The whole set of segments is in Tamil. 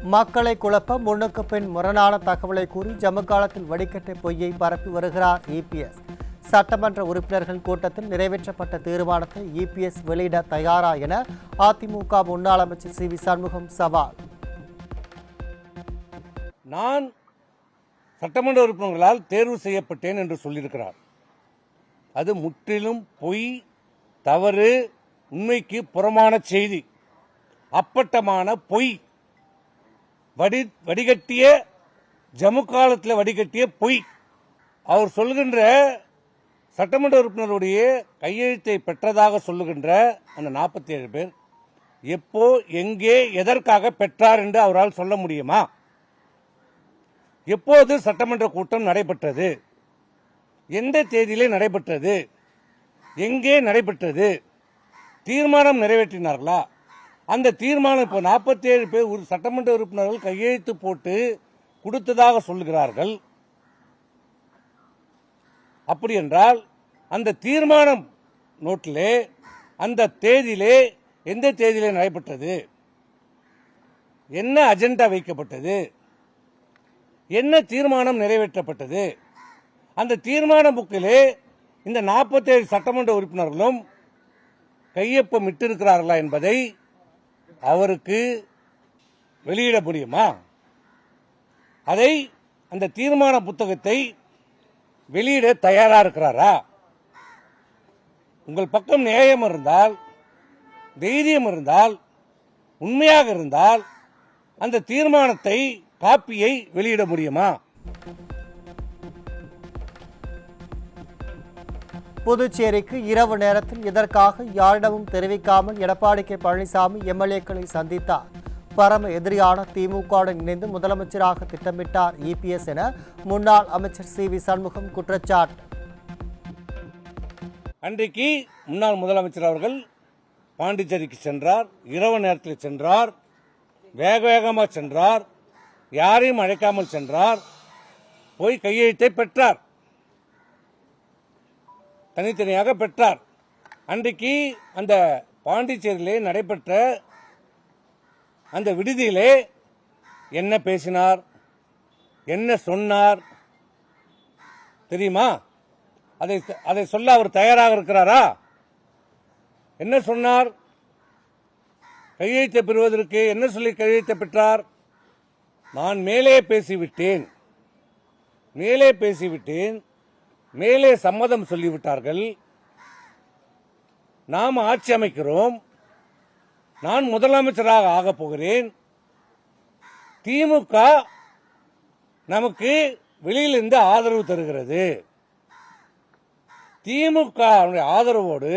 மக்களை குழப்ப முன்னுக்கு பின் முரணான தகவலை கூறி ஜம்மு காலத்தில் வடிகட்ட பொய்யை பரப்பி வருகிறார் இபிஎஸ். சட்டமன்ற உறுப்பினர்கள் கூட்டத்தில் நிறைவேற்றப்பட்ட தீர்மானத்தை இபிஎஸ் வெளியிட தயாரா என அதிமுக முன்னாள் அமைச்சர் சி வி சண்முகம் சவால். நான் சட்டமன்ற உறுப்பினர்களால் தேர்வு செய்யப்பட்டேன் என்று சொல்லியிருக்கிறார். அது முற்றிலும் பொய், தவறு, உண்மைக்கு புறமான செய்தி, அப்பட்டமான பொய். வடிகட்டிய ஜம்மு காலத்தில் வடிகட்டிய பொய். அவர் சொல்லுகின்ற சட்டமன்ற உறுப்பினருடைய கையெழுத்தை பெற்றதாக சொல்லுகின்ற அந்த 47 பேர் எப்போ, எங்கே, எதற்காக பெற்றார் என்று அவரால் சொல்ல முடியுமா? எப்போது சட்டமன்ற கூட்டம் நடைபெற்றது, எந்த தேதியிலே நடைபெற்றது, எங்கே நடைபெற்றது, தீர்மானம் நிறைவேற்றினார்களா? அந்த தீர்மானம் இப்போ 47 பேர் சட்டமன்ற உறுப்பினர்கள் கையெழுத்து போட்டு கொடுத்ததாக சொல்லுகிறார்கள். அப்படி என்றால் அந்த தீர்மானம் நோட்டிலே அந்த தேதியிலே எந்த தேதியிலே நடைபெற்றது, என்ன அஜெண்டா வைக்கப்பட்டது, என்ன தீர்மானம் நிறைவேற்றப்பட்டது, அந்த தீர்மான புக்கிலே இந்த 47 சட்டமன்ற உறுப்பினர்களும் கையொப்பம் இட்டிருக்கிறார்களா என்பதை அவருக்கு வெளியிட முடியுமா? அதை அந்த தீர்மான புத்தகத்தை வெளியிட தயாரா இருக்கிறாரா? உங்கள் பக்கம் நியாயம் இருந்தால், தைரியம் இருந்தால், உண்மையாக இருந்தால் அந்த தீர்மானத்தை காப்பியை வெளியிட முடியுமா? புதுச்சேரிக்கு இரவு நேரத்தில் இதற்காக யாரிடமும் தெரிவிக்காமல் எடப்பாடி கே பழனிசாமி எம்எல்ஏக்களை சந்தித்தார். பரம எதிரியான திமுகவுடன் இணைந்து முதலமைச்சராக திட்டமிட்டார் இபிஎஸ் என முன்னாள் அமைச்சர் சி வி சண்முகம் குற்றச்சாட்டு. அன்றைக்கு முன்னாள் முதலமைச்சர் அவர்கள் பாண்டிச்சேரிக்கு சென்றார். இரவு நேரத்தில் சென்றார், வேக வேகமாக சென்றார், யாரையும் அழைக்காமல் சென்றார். போய் கையெழுத்தை பெற்றார், தனித்தனியாக பெற்றார். அன்றைக்கு அந்த பாண்டிச்சேரியிலே நடைபெற்ற அந்த விடுதியிலே என்ன பேசினார், என்ன சொன்னார் தெரியுமா? அதை சொல்ல அவர் தயாராக இருக்கிறாரா? என்ன சொன்னார்? கையெழுத்தை பெறுவதற்கு என்ன சொல்லி கையெழுத்தை பெற்றார்? நான் மேலே பேசிவிட்டேன், மேலே சம்மதம் சொல்லிவிட்டார்கள், நாம் ஆட்சி அமைக்கிறோம், நான் முதலமைச்சராக ஆகப் போகிறேன், திமுக நமக்கு வெளியிலிருந்து ஆதரவு தருகிறது, திமுக ஆதரவோடு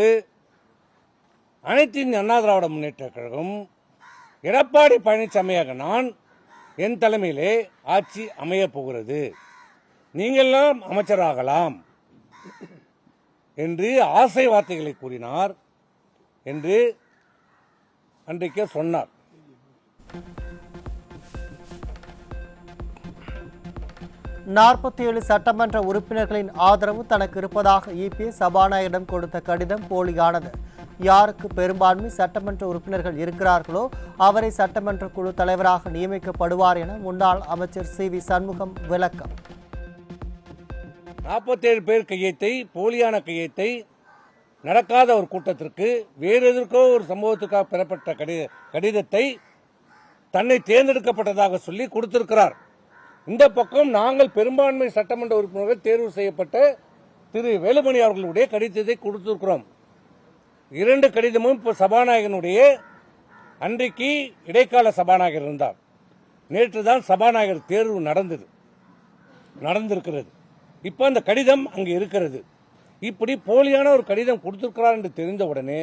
அனைத்து இந்திய அண்ணா திராவிட முன்னேற்ற கழகம், எடப்பாடி பழனிசாமியாக நான், என் தலைமையிலே ஆட்சி அமையப் போகிறது, நீங்கள்லாம் அமைச்சராகலாம் என்று ஆசை வார்த்தைகளை கூறினார் என்று அன்றைக்கே சொன்னார். நாற்பத்தி 47 சட்டமன்ற உறுப்பினர்களின் ஆதரவு தனக்கு இருப்பதாக இபிஎஸ் சபாநாயகரிடம் கொடுத்த கடிதம் போலியானது. யாருக்கு பெரும்பான்மை சட்டமன்ற உறுப்பினர்கள் இருக்கிறார்களோ அவரை சட்டமன்ற குழு தலைவராக நியமிக்கப்படுவார் என முன்னாள் அமைச்சர் சி வி சண்முகம் விளக்கம். 47 பேர் கையெழுத்தை, போலியான கையெழுத்தை, நடக்காத ஒரு கூட்டத்திற்கு, வேறு எதற்கோ ஒரு சம்பவத்துக்காக பெறப்பட்ட கடிதத்தை தன்னை தேர்ந்தெடுக்கப்பட்டதாக சொல்லி கொடுத்திருக்கிறார். இந்த பக்கம் நாங்கள் பெரும்பான்மை சட்டமன்ற உறுப்பினர்கள் தேர்வு செய்யப்பட்ட திரு வேலுமணி அவர்களுடைய கடிதத்தை கொடுத்திருக்கிறோம். 2 கடிதமும் இப்போ சபாநாயகனுடைய, அன்றைக்கு இடைக்கால சபாநாயகர் இருந்தார், நேற்று தான் சபாநாயகர் தேர்வு நடந்திருக்கிறது. இப்போ அந்த கடிதம் அங்கு இருக்கிறது. இப்படி போலியான ஒரு கடிதம் கொடுத்திருக்கிறார் என்று தெரிந்தவுடனே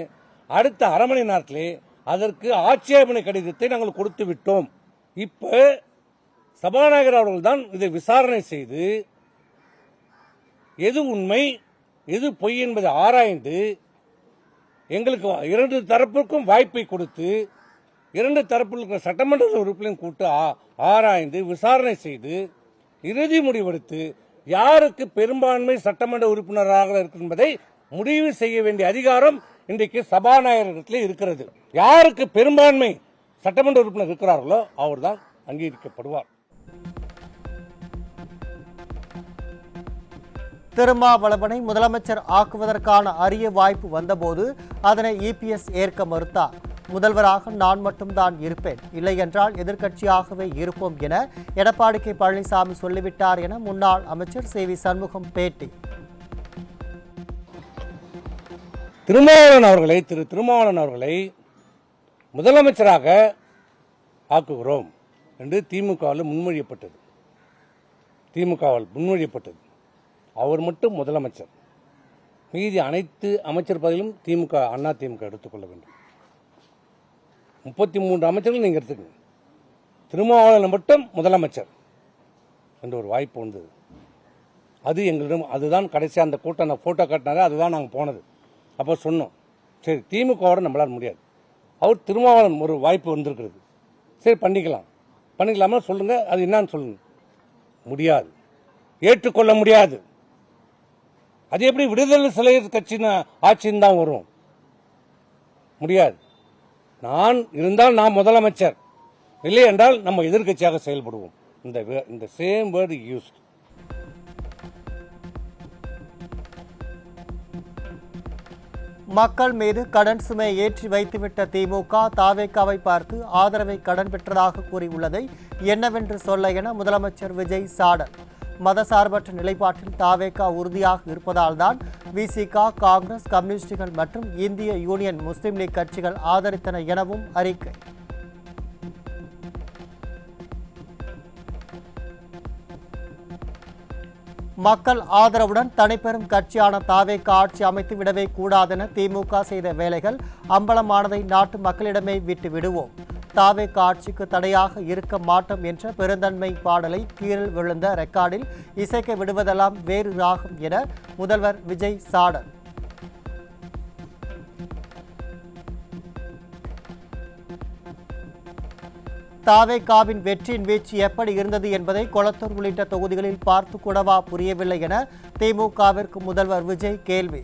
அடுத்த அரை மணி நேரத்திலே அதற்கு ஆட்சேபனை கடிதத்தை நாங்கள் கொடுத்து விட்டோம். இப்ப சபாநாயகர் அவர்கள் தான் இதை விசாரணை செய்து எது உண்மை எது பொய் என்பதை ஆராய்ந்து எங்களுக்கு 2 தரப்புக்கும் வாய்ப்பை கொடுத்து 2 தரப்பில் இருக்கிற சட்டமன்ற உறுப்பினரையும் கூட்டு ஆராய்ந்து விசாரணை செய்து இறுதி முடிவெடுத்து யாருக்கு பெரும்பான்மை சட்டமன்ற உறுப்பினராக இருக்கும் என்பதை முடிவு செய்ய வேண்டிய அதிகாரம் இன்றைக்கு சபாநாயகரிடத்தில் இருக்கிறது. யாருக்கு பெரும்பான்மை சட்டமன்ற உறுப்பினர் இருக்கிறார்களோ அவர்தான் அங்கீகரிக்கப்படுவார். திருமாவளவனை முதலமைச்சர் ஆக்குவதற்கான அரிய வாய்ப்பு வந்தபோது அதனை இபிஎஸ் ஏற்க மறுத்தார். முதல்வராக நான் மட்டும்தான் இருப்பேன், இல்லை என்றால் எதிர்க்கட்சியாகவே இருப்போம் என எடப்பாடி கே பழனிசாமி சொல்லிவிட்டார் என முன்னாள் அமைச்சர் சி.வி. சண்முகம் பேட்டி. திரு திருமாவளவன் அவர்களை முதலமைச்சராக ஆக்குகிறோம் என்று திமுகவில் முன்மொழியப்பட்டது. அவர் மட்டும் முதலமைச்சர், மீதி அனைத்து அமைச்சர் பதவியிலும் அண்ணா திமுக எடுத்துக்கொள்ள வேண்டும். 33 அமைச்சர்கள் நீங்க எடுத்துக்கங்க, திருமாவளவன் மட்டும் முதலமைச்சர் என்ற ஒரு வாய்ப்பு வந்தது. அது எங்களிடம், அதுதான் கடைசியாக அந்த கூட்டம் போட்டோ காட்டினாரு, அதுதான் நாங்கள் போனது. அப்போ சொன்னோம், சரி திமுகவோட நம்மளால் முடியாது, அவர் திருமாவளவன் ஒரு வாய்ப்பு வந்திருக்கிறது, சரி பண்ணிக்கலாமா சொல்லுங்க, அது என்னன்னு சொல்லுங்க. முடியாது, ஏற்றுக்கொள்ள முடியாது. அது எப்படி விடுதலை சிறுத்தைகள் கட்சியின் ஆட்சின்னு தான் வரும்? முடியாது. நான் இருந்தால் நான் முதலமைச்சர், இல்லை என்றால் நம்ம எதிர்க்கட்சியாக செயல்படுவோம். இந்த சேம் வேர்டு யூஸ்ட். மக்கள் மீது கடன் சுமை ஏற்றி வைத்துவிட்ட திமுக தாவேகாவை பார்த்து ஆதரவை கடன் பெற்றதாக கூறியுள்ளதை என்னவென்று சொல்ல என முதலமைச்சர் விஜய் சாடல். மதசார்பற்ற நிலைப்பாட்டில் தாவேகா உறுதியாக இருப்பதால் தான் விசிக, காங்கிரஸ், கம்யூனிஸ்டுகள் மற்றும் இந்திய யூனியன் முஸ்லீம் லீக் கட்சிகள் ஆதரித்தன எனவும் அறிக்கை. மக்கள் ஆதரவுடன் தனிப்பெரும் கட்சியான தாவேகா ஆட்சி அமைத்து விடவே கூடாதென திமுக செய்த வேலைகள் அம்பலமானதை நாட்டு மக்களிடமே விட்டு விடுவோம். தாவேகா ஆட்சிக்கு தடையாக இருக்க மாட்டோம் என்ற பெருந்தன்மை பாடலை கீழில் விழுந்த ரெக்கார்டில் இசைக்க விடுவதெல்லாம் வேறு ராகம் என முதல்வர் விஜய் சாடல். தாவேகாவின் வெற்றியின் வீச்சு எப்படி இருந்தது என்பதை கொளத்தூர் உள்ளிட்ட தொகுதிகளில் பார்த்து கூடவா புரியவில்லை என திமுகவிற்கு முதல்வர் விஜய் கேள்வி.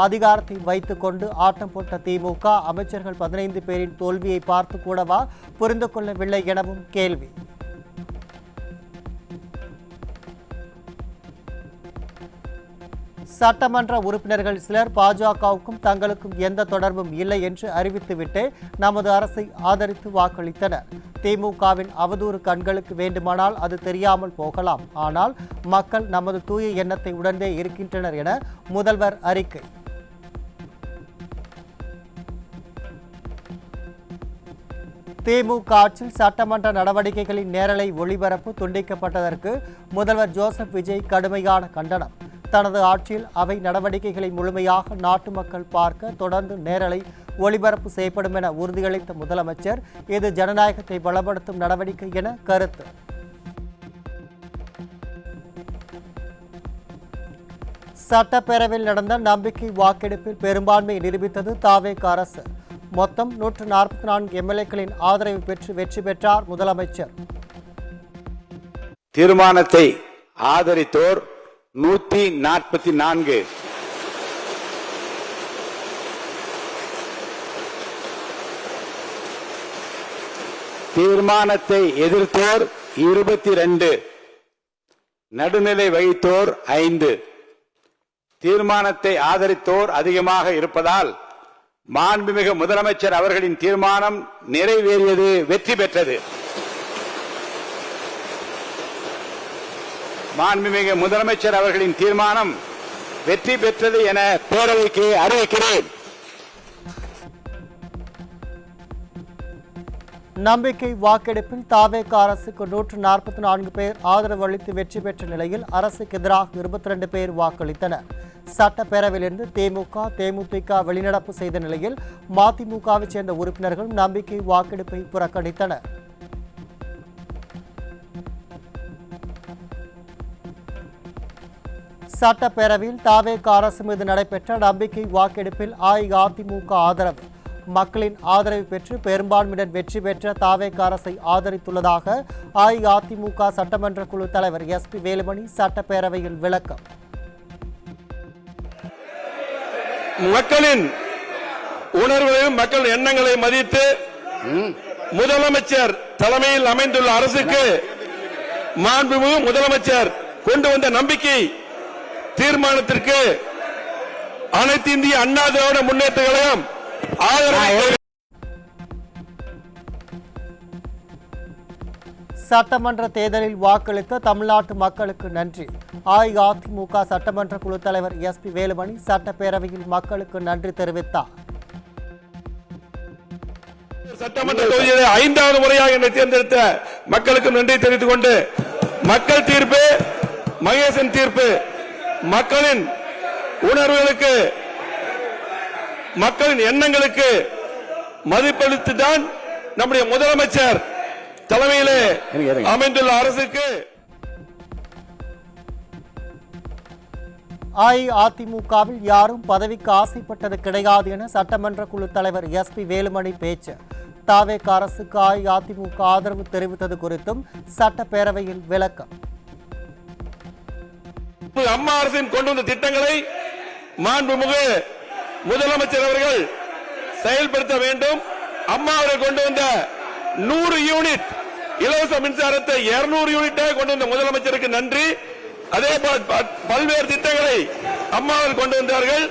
அதிகாரத்தை வைத்துக் கொண்டு ஆட்டம் போட்ட திமுக அமைச்சர்கள் 15 பேரின் தோல்வியை பார்த்து கூடவா புரிந்து கொள்ளவில்லை எனவும் கேள்வி. சட்டமன்ற உறுப்பினர்கள் சிலர் பாஜகவுக்கும் தங்களுக்கும் எந்த தொடர்பும் இல்லை என்று அறிவித்துவிட்டு நமது அரசை ஆதரித்து வாக்களித்தனர். திமுகவின் அவதூறு கண்களுக்கு வேண்டுமானால் அது தெரியாமல் போகலாம், ஆனால் மக்கள் நமது தூய எண்ணத்தை உடனே இருக்கின்றனர் என முதல்வர் அறிக்கை. திமுக ஆட்சியில் சட்டமன்ற நடவடிக்கைகளின் நேரலை ஒளிபரப்பு துண்டிக்கப்பட்டதற்கு முதல்வர் ஜோசப் விஜய் கடுமையான கண்டனம். தனது ஆட்சியில் அவை நடவடிக்கைகளை முழுமையாக நாட்டு மக்கள் பார்க்க தொடர்ந்து நேரலை ஒளிபரப்பு செய்யப்படும் என உறுதியளித்த முதலமைச்சர் இது ஜனநாயகத்தை பலப்படுத்தும் நடவடிக்கை என கருத்து. சட்டப்பேரவையில் நடந்த நம்பிக்கை வாக்கெடுப்பில் பெரும்பான்மை நிரூபித்தது தாவேக அரசு. மொத்தம் 144 எம்எல்ஏக்களின் ஆதரவு பெற்று வெற்றி பெற்றார் முதலமைச்சர். தீர்மானத்தை ஆதரித்தோர் 144, தீர்மானத்தை எதிர்த்தோர் 22, நடுநிலை வகித்தோர் 5. தீர்மானத்தை ஆதரித்தோர் அதிகமாக இருப்பதால் மாண்புமிகு முதலமைச்சர் அவர்களின் தீர்மானம் நிறைவேறியது, வெற்றி பெற்றது. மாண்புமிகு முதலமைச்சர் அவர்களின் தீர்மானம் வெற்றி பெற்றது என பேரவைக்கு அறிவிக்கிறேன். நம்பிக்கை வாக்கெடுப்பில் தாவேக அரசுக்கு 144 பேர் ஆதரவு அளித்து வெற்றி பெற்ற நிலையில் அரசுக்கு எதிராக 22 பேர் வாக்களித்தனர். சட்டப்பேரவையிலிருந்து திமுக, தேமுதிக வெளிநடப்பு செய்த நிலையில் மதிமுகவை சேர்ந்த உறுப்பினர்கள் நம்பிக்கை வாக்கெடுப்பை புறக்கணித்தனர். சட்டப்பேரவையில் தாவேக அரசு மீது நடைபெற்ற நம்பிக்கை வாக்கெடுப்பில் அஇஅதிமுக ஆதரவு. மக்களின் ஆதரவு பெற்று பெரும்பான்மையுடன் வெற்றி பெற்ற தாவேக அரசை ஆதரித்துள்ளதாக அஇஅதிமுக சட்டமன்ற குழு தலைவர் SP வேலுமணி சட்டப்பேரவையில் விளக்கம். மக்களின் உணர்வுகளையும் மக்கள் எண்ணங்களை மதித்து முதலமைச்சர் தலைமையில் அமைந்துள்ள அரசுக்கு மாண்புமிகு முதலமைச்சர் கொண்டு வந்த நம்பிக்கை தீர்மானத்திற்கு அனைத்து இந்திய அண்ணா திராவிட முன்னேற்ற கழகம் ஆதரவு. சட்டமன்ற தேர்தலில் வாக்களித்த தமிழ்நாட்டு மக்களுக்கு நன்றி. அஇஅதிமுக சட்டமன்ற குழு தலைவர் எஸ்பி வேலுமணி சட்டப்பேரவையில் மக்களுக்கு நன்றி தெரிவித்தார். சட்டமன்ற தொகுதியில் 5வது முறையாக என்னை தேர்ந்தெடுத்த மக்களுக்கு நன்றி தெரிவித்துக் கொண்டு, மக்கள் தீர்ப்பு மகேசன் தீர்ப்பு மக்களின் உணர்வுகளுக்கு மக்களின் எண்ணங்களுக்கு மதிப்பளித்து தான் நம்முடைய முதலமைச்சர் தலைமையிலே அமைந்துள்ள அரசுக்கு. அஇஅதிமுகவில் யாரும் பதவிக்கு ஆசைப்பட்டது கிடையாது என சட்டமன்ற குழு தலைவர் எஸ்பி வேலுமணி பேச்சு. தாவேக அரசுக்கு அஇஅதிமுக ஆதரவு தெரிவித்தது குறித்தும் சட்டப்பேரவையில் விளக்கம். அம்மா அரசின் கொண்டு வந்த திட்டங்களை மாண்புமிகு முதலமைச்சர் அவர்கள் செயல்படுத்த வேண்டும். அம்மா அவர்கள் கொண்டு வந்த 100 யூனிட் இலவச மின்சாரத்தை 200 யூனிட்டாக கொண்டு வந்த முதலமைச்சருக்கு நன்றி. அதே பல்வேறு திட்டங்களை அம்மா அவர்கள் கொண்டு வந்தார்கள்.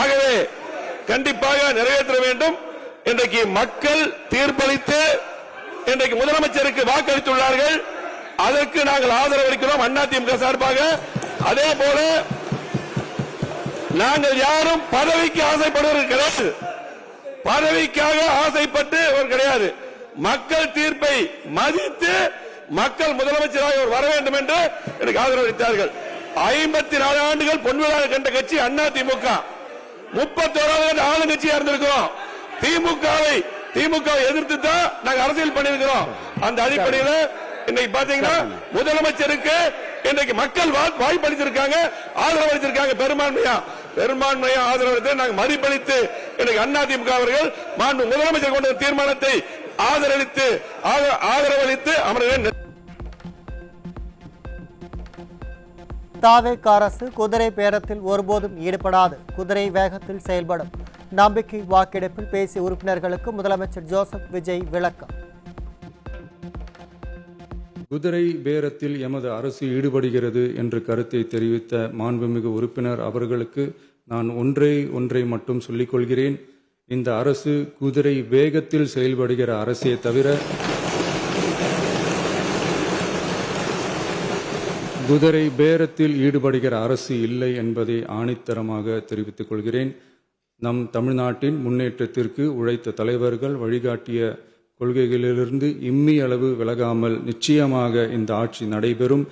ஆகவே கண்டிப்பாக நிறைவேற்ற வேண்டும். இன்றைக்கு மக்கள் தீர்ப்பளித்து இன்றைக்கு முதலமைச்சருக்கு வாக்களித்துள்ளார்கள். அதற்கு நாங்கள் ஆதரவு அளிக்கிறோம் அதிமுக சார்பாக. அதே போல நாங்கள் யாரும் பதவிக்கு ஆசைப்படுவது கிடையாது. பதவிக்காக ஆசைப்பட்டு கிடையாது. மக்கள் தீர்ப்பை மதித்து மக்கள் முதலமைச்சராக வர வேண்டும் என்று எனக்கு ஆதரவு அளித்தார்கள். 54 ஆண்டுகள் பொன்விழா கண்ட கட்சி அதிமுக. 31வது ஆளுங்கட்சியா இருந்திருக்கிறோம். திமுகவை எதிர்த்து தான் நாங்கள் அரசியல் பண்ணிருக்கிறோம். அந்த அடிப்படையில் இன்னைக்கு பாத்தீங்கன்னா முதலமைச்சருக்கு இன்றைக்கு மக்கள் வாய்ப்பளித்திருக்காங்க, ஆதரவு அளித்திருக்காங்க. பெரும்பான்மையா ஆதரவு அளித்து நாங்கள் மதிப்பளித்து இன்னைக்கு அதிமுக அவர்கள் மாண்பு முதலமைச்சர் கொண்ட தீர்மானத்தை ஆதரவளித்து அமர்வு. தாவேக அரசு குதிரை பேரத்தில் ஒருபோதும் ஈடுபடாது, குதிரை வேகத்தில் செயல்படும். நம்பிக்கை வாக்கெடுப்பில் பேசிய உறுப்பினர்களுக்கு முதலமைச்சர் ஜோசப் விஜய் விளக்கம். குதிரை பேரத்தில் எமது அரசு ஈடுபடுகிறது என்று கருத்தை தெரிவித்த மாண்புமிகு உறுப்பினர் அவர்களுக்கு நான் ஒன்றை மட்டும் சொல்லிக் கொள்கிறேன். இந்த அரசு குதிரை வேகத்தில் செயல்படுகிற அரசே தவிர குதிரை பேரத்தில் ஈடுபடுகிற அரசு இல்லை என்பதை ஆணித்தரமாக தெரிவித்துக் கொள்கிறேன். நம் தமிழ்நாட்டின் முன்னேற்றத்திற்கு உழைத்த தலைவர்கள் வழிகாட்டிய கொள்கைகளிலிருந்து இம்மி அளவு விலகாமல் நிச்சயமாக இந்த ஆட்சி நடைபெறும்.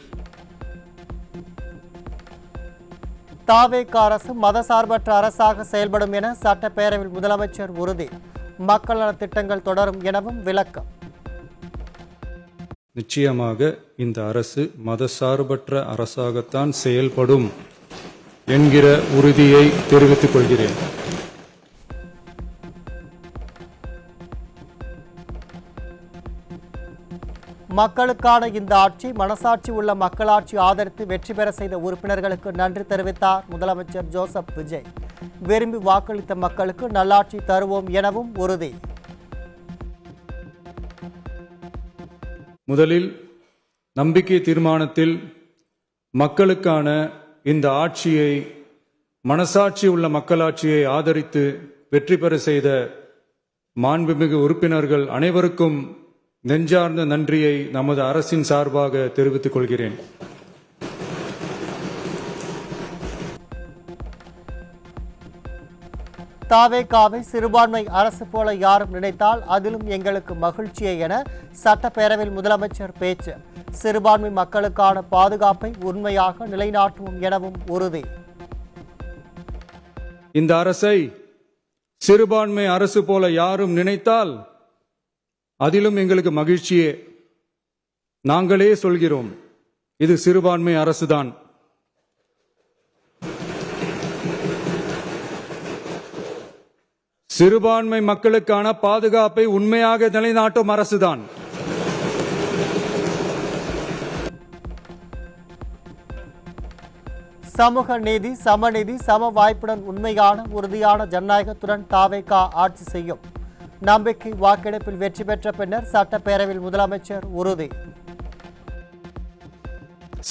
தாவேக அரசு மதசார்பற்ற அரசாக செயல்படும் என சட்டப்பேரவையில் முதலமைச்சர் உறுதி. மக்கள் நல திட்டங்கள் தொடரும் எனவும் விளக்கம். நிச்சயமாக இந்த அரசு மதசார்பற்ற அரசாகத்தான் செயல்படும் என்கிற உறுதியை தெரிவித்துக் கொள்கிறேன். மக்களுக்கான இந்த ஆட்சி மனசாட்சி உள்ள மக்களாட்சி ஆதரித்து வெற்றி பெற செய்த உறுப்பினர்களுக்கு நன்றி தெரிவித்தார் முதலமைச்சர் ஜோசப் விஜய். விரும்பி வாக்களித்த மக்களுக்கு நல்லாட்சி தருவோம் எனவும் உறுதி. முதலில் நம்பிக்கை தீர்மானத்தில் மக்களுக்கான இந்த ஆட்சியை மனசாட்சி உள்ள மக்களாட்சியை ஆதரித்து வெற்றி பெற செய்த மாண்புமிகு உறுப்பினர்கள் அனைவருக்கும் நெஞ்சார்ந்த நன்றியை நமது அரசின் சார்பாக தெரிவித்துக் கொள்கிறேன். தாவேகாவை சிறுபான்மை அரசு போல யாரும் நினைத்தால் அதிலும் எங்களுக்கு மகிழ்ச்சியே என சட்டப்பேரவையில் முதலமைச்சர் பேச்சு. சிறுபான்மை மக்களுக்கான பாதுகாப்பை உண்மையாக நிலைநாட்டுவோம் எனவும் உறுதி. இந்த அரசை சிறுபான்மை அரசு போல யாரும் நினைத்தால் அதிலும் எங்களுக்கு மகிழ்ச்சியே. நாங்களே சொல்கிறோம், இது சிறுபான்மை அரசுதான். சிறுபான்மை மக்களுக்கான பாதுகாப்பை உண்மையாக நிலைநாட்டும் அரசுதான். சமூக நீதி, சமநீதி, சம வாய்ப்புடன் உண்மையான உறுதியான ஜனநாயகத்துடன் தாவேகா ஆட்சி செய்யும். நம்பிக்கை வாக்கெடுப்பில் வெற்றி பெற்ற பின்னர் சட்டப்பேரவையில் முதலமைச்சர் உறுதி.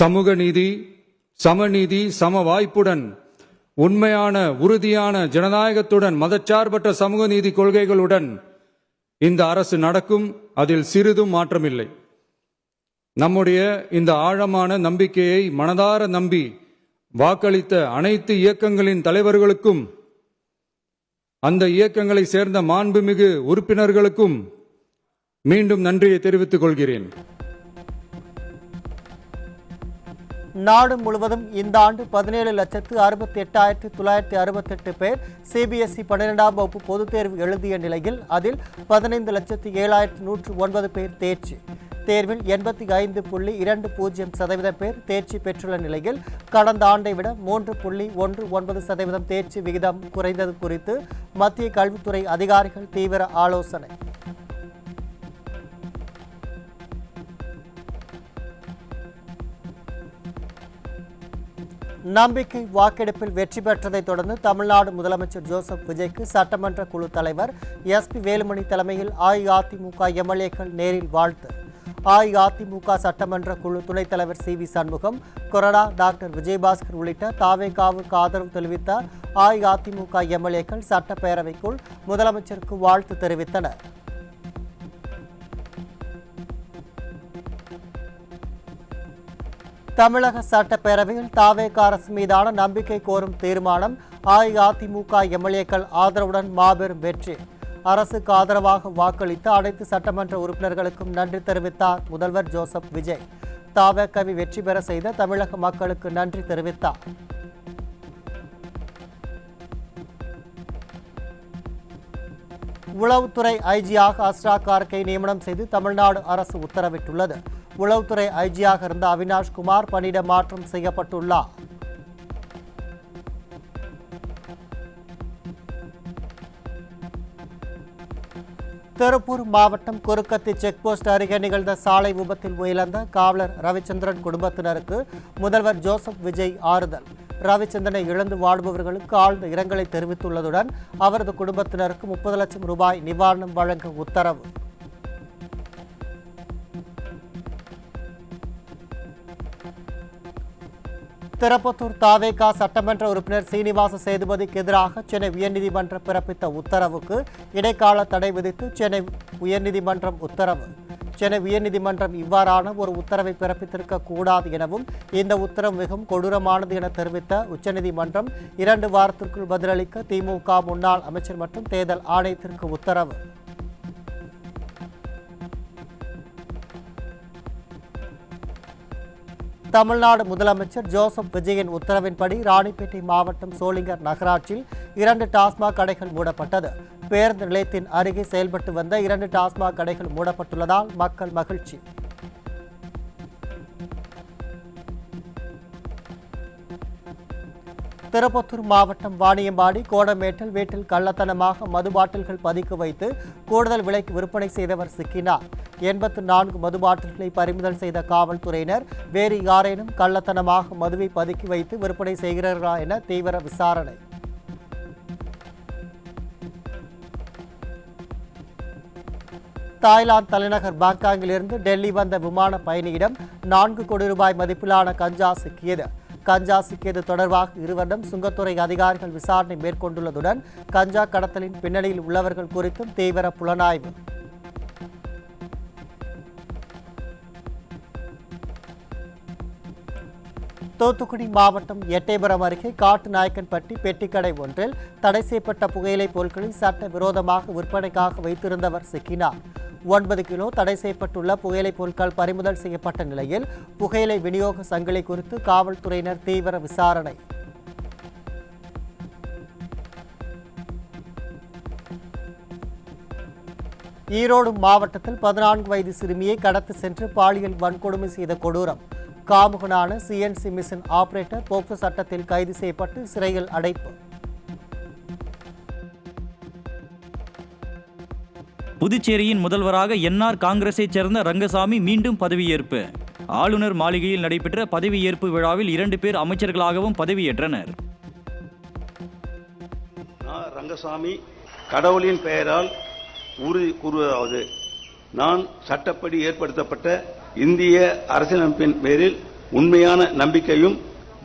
சமூக நீதி, சமநீதி, சம வாய்ப்புடன், உண்மையான உறுதியான ஜனநாயகத்துடன், மதச்சார்பற்ற சமூக நீதி கொள்கைகளுடன் இந்த அரசு நடக்கும். அதில் சிறிதும் மாற்றமில்லை. நம்முடைய இந்த ஆழமான நம்பிக்கையை மனதார நம்பி வாக்களித்த அனைத்து இயக்கங்களின் தலைவர்களுக்கும், அந்த இயக்கங்களை சேர்ந்த மாண்புமிகு உறுப்பினர்களுக்கும் மீண்டும் நன்றியை தெரிவித்துக் கொள்கிறேன். நாடு முழுவதும் இந்த ஆண்டு 17,68,968 பேர் சிபிஎஸ்இ 12ஆம் வகுப்பு பொதுத் தேர்வு எழுதிய நிலையில் அதில் 15,07,109 பேர் தேர்ச்சி. தேர்வில் 85.20% பேர் தேர்ச்சி பெற்றுள்ள நிலையில் கடந்த ஆண்டை விட 3.19% தேர்ச்சி விகிதம் குறைந்தது குறித்து மத்திய கல்வித்துறை அதிகாரிகள் தீவிர ஆலோசனை. நம்பிக்கை வாக்கெடுப்பில் வெற்றி பெற்றதை தொடர்ந்து தமிழ்நாடு முதலமைச்சர் ஜோசப் விஜய்க்கு சட்டமன்ற குழு தலைவர் எஸ்பி வேலுமணி தலைமையில் அஇஅதிமுக எம்எல்ஏக்கள் நேரில் வாழ்த்து. அஇஅதிமுக சட்டமன்ற குழு துணைத் தலைவர் சி வி சண்முகம், கொறடா டாக்டர் விஜயபாஸ்கர் உள்ளிட்ட தாவேகாவுக்கு ஆதரவு தெரிவித்த அஇஅதிமுக எம்எல்ஏக்கள் சட்டப்பேரவைக்குள் முதலமைச்சருக்கு வாழ்த்து தெரிவித்தனர். தமிழக சட்டப்பேரவையில் தாவேகா அரசு மீதான நம்பிக்கை கோரும் தீர்மானம் அஇஅதிமுக எம்எல்ஏக்கள் ஆதரவுடன் மாபெரும் வெற்றி. அரசுக்கு ஆதரவாக வாக்களித்த அனைத்து சட்டமன்ற உறுப்பினர்களுக்கும் நன்றி தெரிவித்தார் முதல்வர் ஜோசப் விஜய். தாவேகாவை வெற்றி பெற செய்த தமிழக மக்களுக்கு நன்றி தெரிவித்தார். உளவுத்துறை ஐஜியாக அஸ்ரா கார்கை நியமனம் செய்து தமிழ்நாடு அரசு உத்தரவிட்டுள்ளது. உளவுத்துறை ஐஜியாக இருந்த அவினாஷ் குமார் பணியிட மாற்றம் செய்யப்பட்டுள்ளார். திருப்பூர் மாவட்டம் குறுக்கத்தி செக்போஸ்ட் அருகே நிகழ்ந்த சாலை விபத்தில் உயிரிழந்த காவலர் ரவிச்சந்திரன் குடும்பத்தினருக்கு முதல்வர் ஜோசப் விஜய் ஆறுதல். ரவிச்சந்திரனை இழந்து வாழ்பவர்களுக்கு ஆழ்ந்த இரங்கலை தெரிவித்துள்ளதுடன் அவரது குடும்பத்தினருக்கு 30 லட்சம் ரூபாய் நிவாரணம் வழங்க உத்தரவு. திருப்பத்தூர் தாவேகா சட்டமன்ற உறுப்பினர் சீனிவாச சேதுபதிக்கு எதிராக சென்னை உயர்நீதிமன்றம் பிறப்பித்த உத்தரவுக்கு இடைக்கால தடை விதித்து சென்னை உயர்நீதிமன்றம் உத்தரவு. சென்னை உயர்நீதிமன்றம் இவ்வாறான ஒரு உத்தரவை பிறப்பித்திருக்க கூடாது எனவும் இந்த உத்தரவு மிகவும் கொடூரமானது என தெரிவித்த உச்சநீதிமன்றம் 2 வாரத்திற்குள் பதிலளிக்க திமுக முன்னாள் அமைச்சர் மற்றும் தேர்தல் ஆணையத்திற்கு உத்தரவு. தமிழ்நாடு முதலமைச்சர் ஜோசப் விஜயின் உத்தரவின்படி ராணிப்பேட்டை மாவட்டம் சோளிங்கர் நகராட்சியில் 2 டாஸ்மாக் கடைகள் மூடப்பட்டது. பேருந்து நிலையத்தின் அருகே செயல்பட்டு வந்த 2 டாஸ்மாக் கடைகள் மூடப்பட்டுள்ளதால் மக்கள் மகிழ்ச்சி. திருப்பத்தூர் மாவட்டம் வாணியம்பாடி கோடமேட்டில் வீட்டில் கள்ளத்தனமாக மது பாட்டில்கள் பதுக்கி வைத்து கூடுதல் விலைக்கு விற்பனை செய்தவர் சிக்கினார். 84 மது பாட்டில்களை பறிமுதல் செய்த காவல்துறையினர் வேறு யாரேனும் கள்ளத்தனமாக மதுவை பதுக்கி வைத்து விற்பனை செய்கிறார்களா என தீவிர விசாரணை. தாய்லாந்து தலைநகர் பாங்காங்கிலிருந்து டெல்லி வந்த விமான பயணியிடம் 4 கோடி ரூபாய் மதிப்பிலான கஞ்சா சிக்கியது. கஞ்சா சிக்கியது தொடர்பாக இருவரிடம் சுங்கத்துறை அதிகாரிகள் விசாரணை மேற்கொண்டுள்ளதுடன் கஞ்சா கடத்தலின் பின்னணியில் உள்ளவர்கள் குறித்தும் தீவிர புலனாய்வு. தூத்துக்குடி மாவட்டம் எட்டயபுரம் அருகே காட்டுநாயக்கன்பட்டி பெட்டிக்கடை ஒன்றில் தடை செய்யப்பட்ட புகையிலை பொருட்களை சட்ட விரோதமாக விற்பனைக்காக வைத்திருந்தவர் சிக்கினார். 9 கிலோ தடை செய்யப்பட்டுள்ள புகையிலை பொருட்கள் பறிமுதல் செய்யப்பட்ட நிலையில் புகையிலை விநியோக சங்கிலி குறித்து காவல்துறையினர் தீவிர விசாரணை. ஈரோடு மாவட்டத்தில் 14 வயது சிறுமியை கடத்தி சென்று பாலியல் வன்கொடுமை செய்த கொடூரம். காமுகனான சிஎன்சி மிஷின் ஆபரேட்டர் போக்சோ சட்டத்தில் கைது செய்யப்பட்டு சிறையில் அடைப்பு. புதுச்சேரியின் முதல்வராக என்ஆர் காங்கிரஸைச் சேர்ந்த ரங்கசாமி மீண்டும் பதவியேற்பு. ஆளுநர் மாளிகையில் நடைபெற்ற பதவியேற்பு விழாவில் 2 பேர் அமைச்சர்களாகவும் பதவியேற்றனர். ரங்கசாமி கடவுளின் பெயரால் உறுதி கூறுவதாவது, நான் சட்டப்படி ஏற்படுத்தப்பட்ட இந்திய அரசியலமைப்பின் பேரில் உண்மையான நம்பிக்கையும்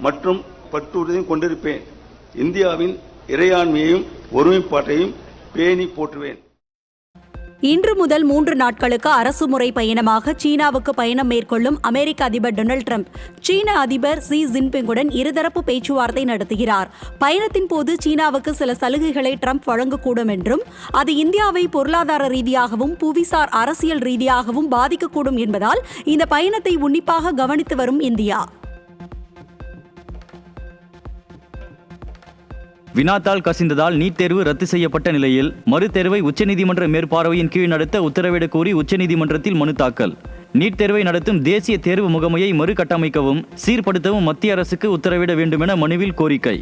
மற்றும் பற்றுறுதியும் கொண்டிருப்பேன். இந்தியாவின் இறையாண்மையையும் ஒருமைப்பாட்டையும் பேணி போற்றுவேன். இன்று முதல் 3 நாட்களுக்கு அரசுமுறை பயணமாக சீனாவுக்கு பயணம் மேற்கொள்ளும் அமெரிக்க அதிபர் டொனால்டு டிரம்ப் சீன அதிபர் ஷி ஜின்பிங்குடன் இருதரப்பு பேச்சுவார்த்தை நடத்துகிறார். பயணத்தின் போது சீனாவுக்கு சில சலுகைகளை டிரம்ப் வழங்கக்கூடும் என்றும் அது இந்தியாவை பொருளாதார ரீதியாகவும் புவிசார் அரசியல் ரீதியாகவும் பாதிக்கக்கூடும் என்பதால் இந்த பயணத்தை உன்னிப்பாக கவனித்து வரும் இந்தியா. வினாத்தாள் கசிந்ததால் நீட் தேர்வு ரத்து செய்யப்பட்ட நிலையில் மறுதேர்வை உச்சநீதிமன்ற மேற்பார்வையின் கீழ் நடத்த உத்தரவிடக் கோரி உச்சநீதிமன்றத்தில் மனு தாக்கல். நீட் தேர்வை நடத்தும் தேசிய தேர்வு முகமையை மறுகட்டமைக்கவும் சீர்படுத்தவும் மத்திய அரசுக்கு உத்தரவிட வேண்டுமென மனுவில் கோரிக்கை.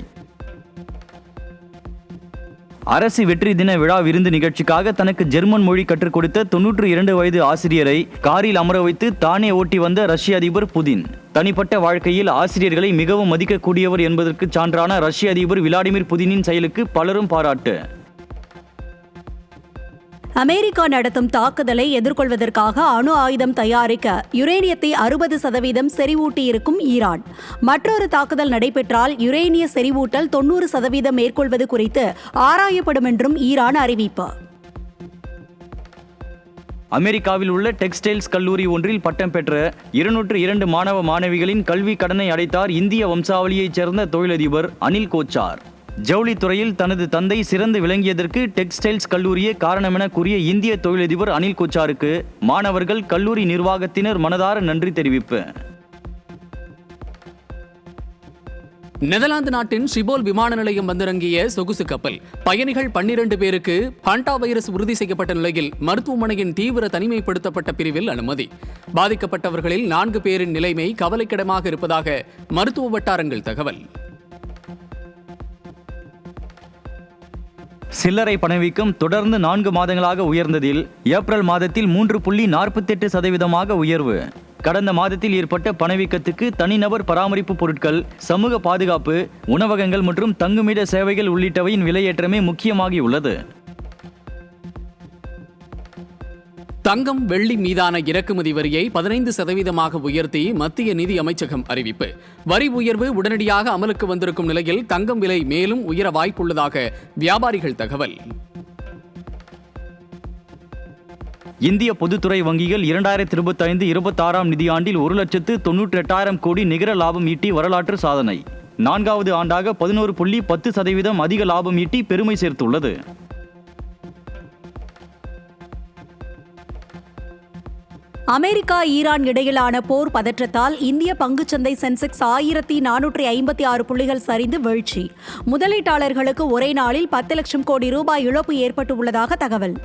அரசு வெற்றி தின விழா விருந்து நிகழ்ச்சிக்காக தனக்கு ஜெர்மன் மொழி கற்றுக் கொடுத்த 92 வயது ஆசிரியரை காரில் அமர வைத்து தானே ஓட்டி வந்த ரஷ்ய அதிபர் புதின். தனிப்பட்ட வாழ்க்கையில் ஆசிரியர்களை மிகவும் மதிக்கக்கூடியவர் என்பதற்கு சான்றான ரஷ்ய அதிபர் விளாடிமிர் புதினின் செயலுக்கு பலரும் பாராட்டு. அமெரிக்கா நடத்தும் தாக்குதலை எதிர்கொள்வதற்காக அணு ஆயுதம் தயாரிக்க யுரேனியத்தை 60% செறிவூட்டியிருக்கும் ஈரான். மற்றொரு தாக்குதல் நடைபெற்றால் யுரேனிய செறிவூட்டல் 90% மேற்கொள்வது குறித்து ஆராயப்படும் என்றும் ஈரான் அறிவிப்பு. அமெரிக்காவில் உள்ள டெக்ஸ்டைல்ஸ் கல்லூரி ஒன்றில் பட்டம் பெற்ற 202 மாணவ மாணவிகளின் கல்வி கடனை அடைத்தார் இந்திய வம்சாவளியைச் சேர்ந்த தொழிலதிபர் அனில் கோச்சார். ஜவுளித்துறையில் தனது தந்தை சிறந்து விளங்கியதற்கு டெக்ஸ்டைல்ஸ் கல்லூரியே காரணமென கூறிய இந்திய தொழிலதிபர் அனில் கோச்சாருக்கு மாணவர்கள், கல்லூரி நிர்வாகத்தினர் மனதார நன்றி தெரிவிப்பு. நெதர்லாந்து நாட்டின் ஷிபோல் விமான நிலையம் வந்திறங்கிய சொகுசு கப்பல் பயணிகள் 12 பேருக்கு ஹண்டா வைரஸ் உறுதி செய்யப்பட்ட நிலையில் மருத்துவமனையின் தீவிர தனிமைப்படுத்தப்பட்ட பிரிவில் அனுமதி. பாதிக்கப்பட்டவர்களில் 4 பேரின் நிலைமை கவலைக்கிடமாக இருப்பதாக மருத்துவ வட்டாரங்கள் தகவல். சில்லறை பணவீக்கம் தொடர்ந்து 4 மாதங்களாக உயர்ந்ததில் ஏப்ரல் மாதத்தில் 3.48% உயர்வு. கடந்த மாதத்தில் ஏற்பட்ட பணவீக்கத்துக்கு தனிநபர் பராமரிப்பு பொருட்கள், சமூக பாதுகாப்பு, உணவகங்கள் மற்றும் தங்குமிட சேவைகள் உள்ளிட்டவையின் விலையேற்றமே முக்கியமாகியுள்ளது. தங்கம், வெள்ளி மீதான இறக்குமதி வரியை 15% உயர்த்தி மத்திய நிதி அமைச்சகம் அறிவிப்பு. வரி உயர்வு உடனடியாக அமலுக்கு வந்திருக்கும் நிலையில் தங்கம் விலை மேலும் உயர வாய்ப்புள்ளதாக வியாபாரிகள் தகவல். இந்திய பொதுத்துறை வங்கிகள் 2025-26 நிதியாண்டில் 1,98,000 கோடி நிகர லாபம் ஈட்டி வரலாற்று சாதனை. 4வது ஆண்டாக 11.10% அதிக லாபம் ஈட்டி பெருமை சேர்த்துள்ளது. அமெரிக்கா ஈரான் இடையிலான போர் பதற்றத்தால் இந்திய பங்குச்சந்தை சென்செக்ஸ் 1456 புள்ளிகள் சரிந்து வீழ்ச்சி. முதலீட்டாளர்களுக்கு ஒரே நாளில் 10 லட்சம் கோடி ரூபாய் இழப்பு ஏற்பட்டுள்ளதாக தகவல்.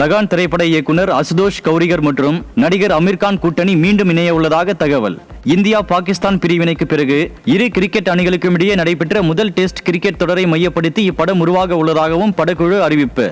லகான் திரைப்பட இயக்குனர் அசுதோஷ் கௌரிகர் மற்றும் நடிகர் அமீர்கான் கூட்டணி மீண்டும் இணைய உள்ளதாக தகவல். இந்தியா பாகிஸ்தான் பிரிவினைக்கு பிறகு இரு கிரிக்கெட் அணிகளுக்கும் இடையே நடைபெற்ற முதல் டெஸ்ட் கிரிக்கெட் தொடரை மையப்படுத்தி இப்படம் உருவாக உள்ளதாகவும் படக்குழு அறிவிப்பு.